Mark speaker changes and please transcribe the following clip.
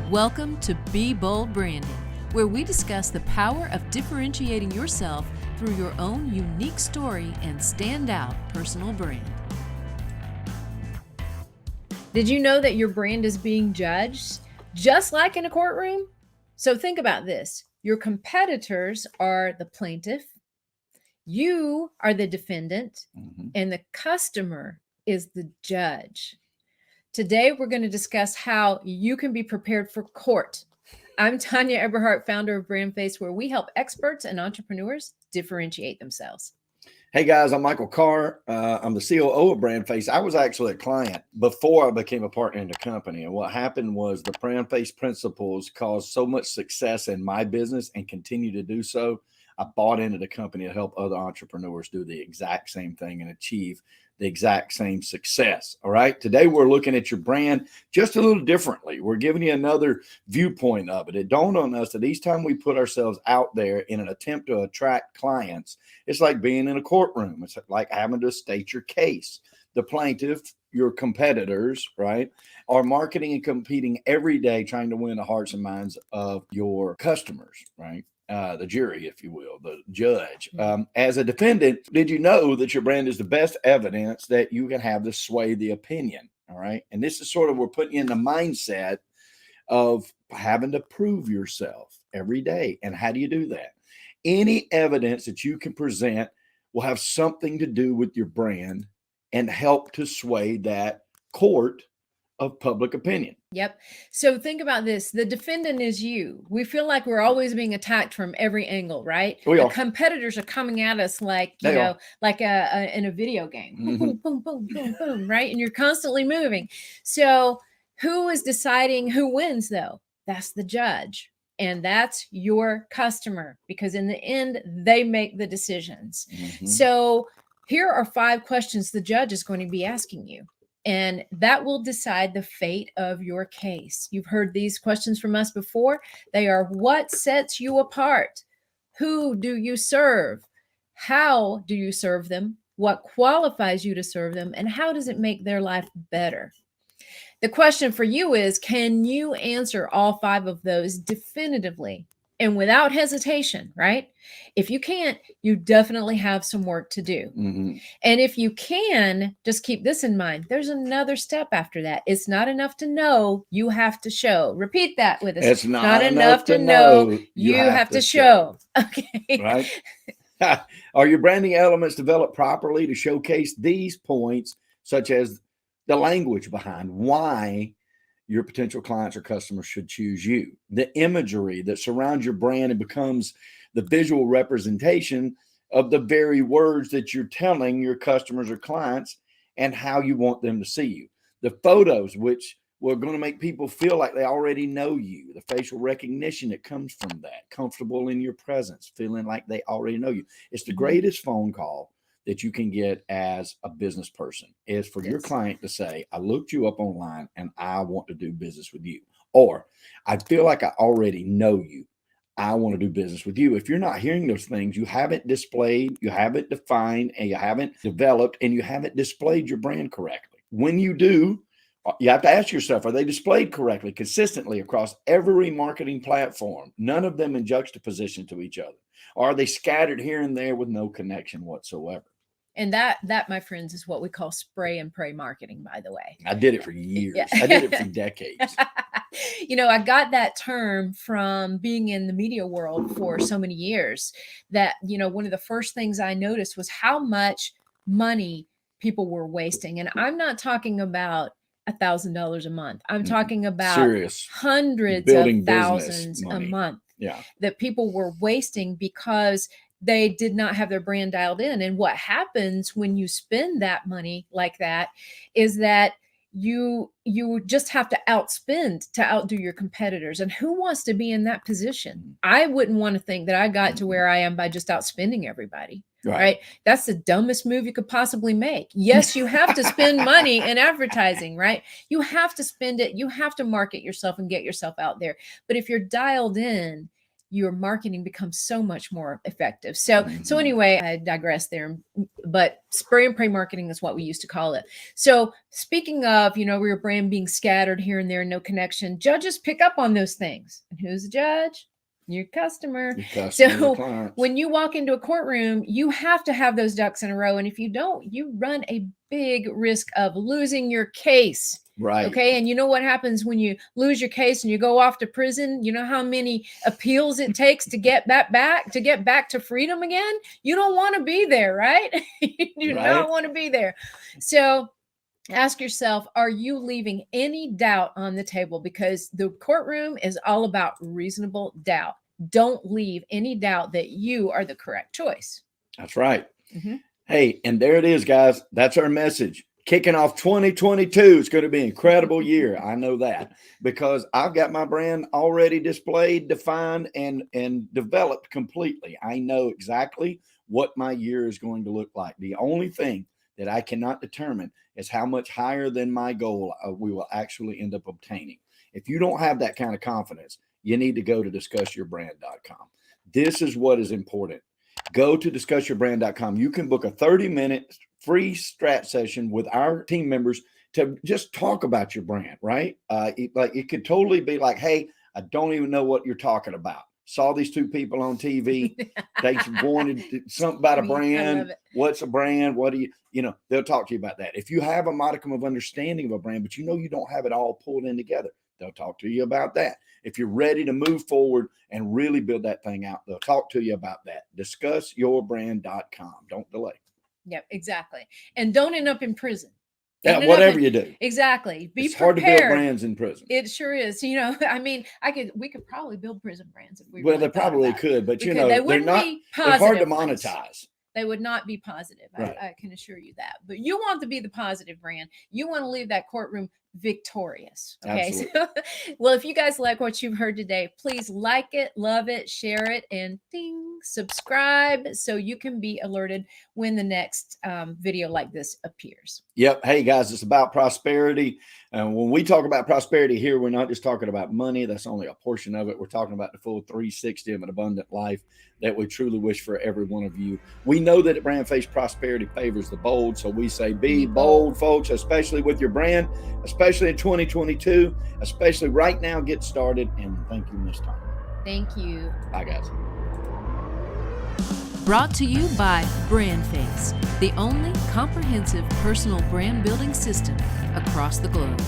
Speaker 1: Welcome to Be Bold Branding, where we discuss the power of differentiating yourself through your own unique story and standout personal brand. Did you know that your brand is being judged just like in a courtroom? So think about this. Your competitors are the plaintiff, you are the defendant, and the customer is the judge. Today, we're going to discuss how you can be prepared for court. I'm Tanya Eberhardt, founder of BrandFace, where we help experts and entrepreneurs differentiate themselves.
Speaker 2: Hey guys, I'm Michael Carr. I'm the COO of BrandFace. I was actually a client before I became a partner in the company. And what happened was the BrandFace principles caused so much success in my business and continue to do so. I bought into the company to help other entrepreneurs do the exact same thing and achieve the exact same success. All right. Today, we're looking at your brand just a little differently. We're giving you another viewpoint of it. It dawned on us that each time we put ourselves out there in an attempt to attract clients, it's like being in a courtroom. It's like having to state your case. The plaintiff, your competitors, right, are marketing and competing every day, trying to win the hearts and minds of your customers, right? The jury, if you will, the judge. As a defendant, did you know that your brand is the best evidence that you can have to sway the opinion? All right. And this is sort of, we're putting you in the mindset of having to prove yourself every day. And how do you do that? Any evidence that you can present will have something to do with your brand and help to sway that court of public opinion.
Speaker 1: Yep. So think about this. The defendant is you. We feel like we're always being attacked from every angle, right? The competitors are coming at us like, you know, like in a video game. Boom, boom, boom, boom, boom, boom, right? And you're constantly moving. So who is deciding who wins though? That's the judge. And that's your customer, because in the end, they make the decisions. So here are 5 questions the judge is going to be asking you. And that will decide the fate of your case. You've heard these questions from us before. They are: what sets you apart? Who do you serve? How do you serve them? What qualifies you to serve them? And how does it make their life better? The question for you is, can you answer all 5 of those definitively and without hesitation, right? If you can't, you definitely have some work to do. And if you can, just keep this in mind. There's another step after that. It's not enough to know, you have to show. Repeat that with us.
Speaker 2: It's not enough to know,
Speaker 1: you have to show. Okay.
Speaker 2: Right? Are your branding elements developed properly to showcase these points, such as the language behind why your potential clients or customers should choose you, the imagery that surrounds your brand and becomes the visual representation of the very words that you're telling your customers or clients and how you want them to see you, the photos, which were going to make people feel like they already know you, the facial recognition that comes from that, comfortable in your presence, feeling like they already know you. It's the greatest phone call that you can get as a business person, is for your client to say, I looked you up online and I want to do business with you. Or I feel like I already know you. I want to do business with you. If you're not hearing those things, you haven't displayed, you haven't defined, and you haven't developed, and you haven't displayed your brand correctly. When you do, you have to ask yourself, are they displayed correctly, consistently across every marketing platform, none of them in juxtaposition to each other? Or are they scattered here and there with no connection whatsoever?
Speaker 1: And that, my friends, is what we call spray and pray marketing, by the way.
Speaker 2: I did it for years. Yeah. I did it for decades.
Speaker 1: You know, I got that term from being in the media world for so many years that, you know, one of the first things I noticed was how much money people were wasting. And I'm not talking about $1,000 a month. I'm talking about hundreds of thousands a month that people were wasting because they did not have their brand dialed in. And what happens when you spend that money like that is that you just have to outspend to outdo your competitors. And who wants to be in that position? I wouldn't want to think that I got to where I am by just outspending everybody. Right? That's the dumbest move you could possibly make. Yes, you have to spend money in advertising, right? You have to spend it. You have to market yourself and get yourself out there. But if you're dialed in your marketing becomes so much more effective. So anyway, I digress there, but spray and pray marketing is what we used to call it. So speaking of, your brand being scattered here and there, no connection, judges pick up on those things. And who's the judge? Your customer. So when you walk into a courtroom, you have to have those ducks in a row. And if you don't, you run a big risk of losing your case.
Speaker 2: Right.
Speaker 1: Okay. And you know what happens when you lose your case and you go off to prison? You know how many appeals it takes to get that back, to get back to freedom again? You don't want to be there, right? You do not want to be there. So ask yourself, are you leaving any doubt on the table? Because the courtroom is all about reasonable doubt. Don't leave any doubt that you are the correct choice.
Speaker 2: That's right. Hey, and there it is, guys. That's our message. Kicking off 2022. It's going to be an incredible year. I know that because I've got my brand already displayed, defined, and developed completely. I know exactly what my year is going to look like. The only thing that I cannot determine is how much higher than my goal we will actually end up obtaining. If you don't have that kind of confidence, you need to go to discussyourbrand.com. This is what is important. Go to discussyourbrand.com. You can book a 30-minute free strat session with our team members to just talk about your brand, right? It could totally be like, hey, I don't even know what you're talking about. Saw these two people on TV. They wanted something about a brand. What's a brand? What do you, they'll talk to you about that. If you have a modicum of understanding of a brand, but you don't have it all pulled in together, they'll talk to you about that. If you're ready to move forward and really build that thing out, they'll talk to you about that. Discussyourbrand.com. Don't delay.
Speaker 1: Yep, exactly. And don't end up in prison.
Speaker 2: Yeah, whatever you do.
Speaker 1: Exactly.
Speaker 2: It's hard to build brands in prison.
Speaker 1: It sure is. We could probably build prison brands if we
Speaker 2: Well, they probably could, but they're not, they're hard to monetize.
Speaker 1: They would not be positive. Right. I can assure you that. But you want to be the positive brand. You want to leave that courtroom victorious. Okay. So, well, if you guys like what you've heard today, please like it, love it, share it, and ding, subscribe so you can be alerted when the next video like this appears.
Speaker 2: Yep. Hey guys, it's about prosperity. When we talk about prosperity here, we're not just talking about money. That's only a portion of it. We're talking about the full 360 of an abundant life that we truly wish for every one of you. We know that at BrandFace, prosperity favors the bold. So we say, be bold, folks, especially with your brand, especially in 2022, especially right now. Get started. And thank you, Miss Tom.
Speaker 1: Thank you.
Speaker 2: Bye, guys.
Speaker 3: Brought to you by BrandFace, the only comprehensive personal brand building system across the globe.